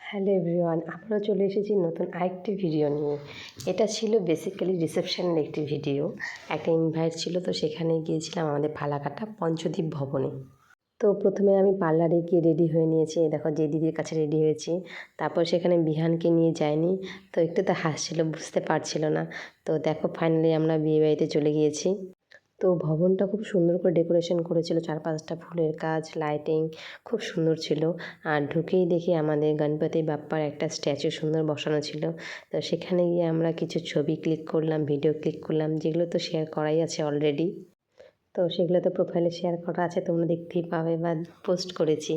Hello everyone, আমরা চলে এসেছি নতুন আরেকটি ভিডিও নিয়ে। এটা ছিল বেসিক্যালি রিসেপশনের একটি ভিডিও। একটা ইনভাইট ছিল, তো সেখানে গিয়েছিলাম আমাদের ফালাকাটা পঞ্চদ্বীপ ভবনে। তো প্রথমে আমি পার্লারে গিয়ে রেডি হয়ে নিয়েছি। দেখো যে দিদির কাছে রেডি হয়েছি। তারপর সেখানে বিহানকে নিয়ে যায়নি, তো একটু তো হাসছিল, বুঝতে পারছিল না। তো দেখো ফাইনালি আমরা বিয়েবাড়িতে চলে গিয়েছি। তো ভবনটা খুব সুন্দর করে ডেকোরেশন করেছিল, 4-5টা ফুলের কাজ, লাইটিং খুব সুন্দর ছিল। আর ঢুকেই দেখি আমাদের গণপতি বাপ্পার একটা স্ট্যাচু সুন্দর বসানো ছিল। তো সেখানে গিয়ে আমরা কিছু ছবি ক্লিক করলাম, ভিডিও ক্লিক করলাম, যেগুলো তো শেয়ার করাই আছে অলরেডি। তো সেগুলো তো প্রোফাইলে শেয়ার করা আছে, তোমরা দেখতেই পাবে বা পোস্ট করেছি।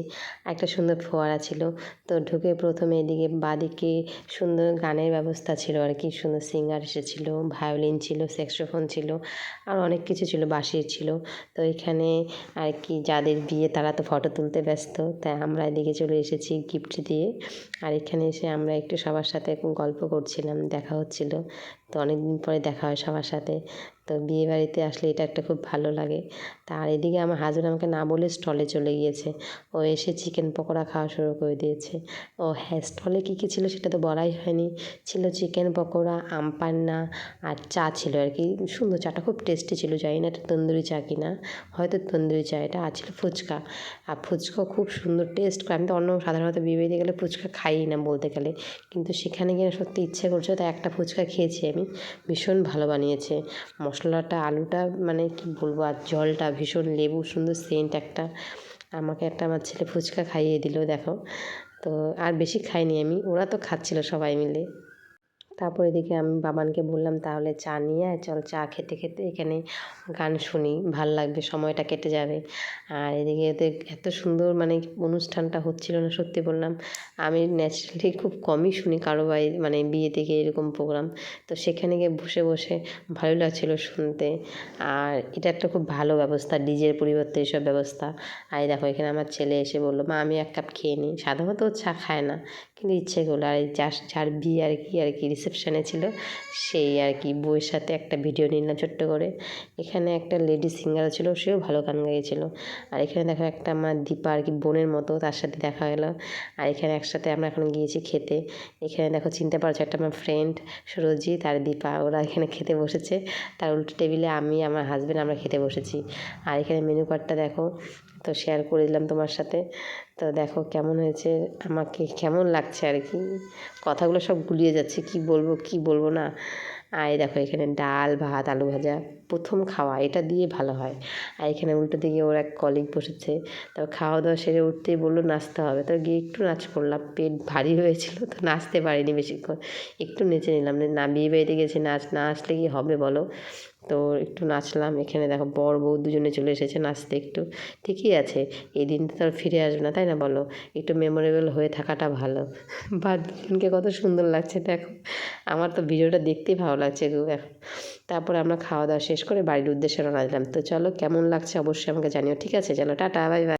একটা সুন্দর ফোয়ারা ছিল। তো ঢুকে প্রথমে এদিকে বাঁদিকে সুন্দর গানের ব্যবস্থা ছিল আর কি, সুন্দর সিঙ্গার এসেছিল, ভায়োলিন ছিল, স্যাক্সোফোন ছিল, আর অনেক কিছু ছিল, বাঁশি ছিল। তো এখানে আর কি যাদের বিয়ে তারা তো ফটো তুলতে ব্যস্ত, তাই আমরা এদিকে চলে এসেছি গিফট দিয়ে। আর এখানে এসে আমরা একটু সবার সাথে গল্প করছিলাম, দেখা হচ্ছিল। তো অনেক দিন পরে দেখা হয় সবার সাথে। তো বিয়েবাড়িতে আসলে এটা একটা খুব ভালো লাগে। আর এদিকে আমার হাজব্যান্ড আমাকে না বলে স্টলে চলে গিয়েছে। ও এসে চিকেন পকোড়া খাওয়া শুরু করে দিয়েছে। ও হ্যাঁ, স্টলে কী কী ছিল সেটা তো বলাই হয়নি। ছিল চিকেন পকোড়া, আম পান্না, আর চা ছিল আর কি। সুন্দর চাটা খুব টেস্টি ছিল, জানি না এটা তন্দুরি চা কিনা, হয়তো তন্দুরি চা এটা। আর ছিল ফুচকা, আর ফুচকা খুব সুন্দর টেস্ট। আমি তো অন্য সাধারণত বিয়েবাড়িতে গেলে ফুচকা খাই না বলতে গেলে, কিন্তু সেখানে গিয়ে সত্যি ইচ্ছে করছে, তাই একটা ফুচকা খেয়েছি আমি। ভীষণ ভালো বানিয়েছে মশলাটা, আলুটা, মানে কি বলবো, আর জলটা ভীষণ লেবু, সুন্দর সেন্ট একটা। আমাকে একটা আমার ছেলে ফুচকা খাইয়ে দিল দেখো। তো আর বেশি খাইনি আমি, ওরা তো খাচ্ছিল সবাই মিলে। তারপর এদিকে আমি বাবানকে বললাম তাহলে চা নিয়ে আয়, চল চা খেতে খেতে এখানে গান শুনি, ভাল লাগবে, সময়টা কেটে যাবে। আর এদিকে ওদের এত সুন্দর মানে অনুষ্ঠানটা হচ্ছিল না, সত্যি বললাম আমি ন্যাচারালি খুব কমই শুনি কারো বাড়ি মানে বিয়ে থেকে এরকম প্রোগ্রাম। তো সেখানে গিয়ে বসে বসে ভালো লাগছিলো শুনতে। আর এটা একটা খুব ভালো ব্যবস্থা, ডিজের পরিবর্তে এসব ব্যবস্থা। আর দেখো এখানে আমার ছেলে এসে বললো মা আমি এক কাপ খেয়ে নিই, সাধারণত ও চা খায় না, কিন্তু ইচ্ছে করলো। আর যার বিয়ে আর কি রিসেপশানে ছিল, সেই আর কি বউয়ের সাথে একটা ভিডিও নিলাম ছোট্ট করে। এখানে একটা লেডি সিঙ্গারও ছিল, সেও ভালো গান গাইছিল। আর এখানে দেখো একটা আমার দীপা আর কি বোনের মতো, তার সাথে দেখা গেলো। আর এখানে একসাথে আমরা এখন গিয়েছি খেতে। এখানে দেখো চিনতে পারছো একটা আমার ফ্রেন্ড সুরজিৎ আর দীপা, ওরা এখানে খেতে বসেছে। তার উল্টো টেবিলে আমি আমার হাজব্যান্ড আমরা খেতে বসেছি। আর এখানে মেনু কার্ডটা দেখো, তো শেয়ার করে দিলাম তোমার সাথে। তো দেখো কেমন হয়েছে, আমাকে কেমন লাগছে আর কি, কথাগুলো সব গুলিয়ে যাচ্ছে, কি বলবো না। আর এই দেখো এখানে ডাল ভাত আলু ভাজা, প্রথম খাওয়া এটা দিয়ে ভালো হয়। আর এখানে উল্টো দিকে ওর এক কলিগ বসেছে। তারপর খাওয়া দাওয়া সেরে উঠতেই বললো নাচতে হবে, তো গিয়ে একটু নাচ করলাম, পেট ভারী হয়েছিল তো নাচতে পারিনি বেশিক্ষণ, একটু নেচে নিলাম। না বিয়ে বাড়িতে গেছি, নাচ না আসলে কি হবে বলো। তো একটু নাচলাম। এখানে দেখো বর বউ দুজনে চলে এসেছে নাচতে। একটু ঠিকই আছে, এই দিনটা তো আর ফিরে আসবে না, তাই না বলো, একটু মেমোরেবল হয়ে থাকাটা ভালো। বা দুজনকে কত সুন্দর লাগছে দেখো, আমার তো ভিডিওটা দেখতেই ভালো লাগছে গো এখন। তারপরে আমরা খাওয়া দাওয়া শেষ করে বাড়ির উদ্দেশ্যে রওনা দিলাম। তো চলো কেমন লাগছে অবশ্যই আমাকে জানিও, ঠিক আছে? চলো টাটা, বাই বাই।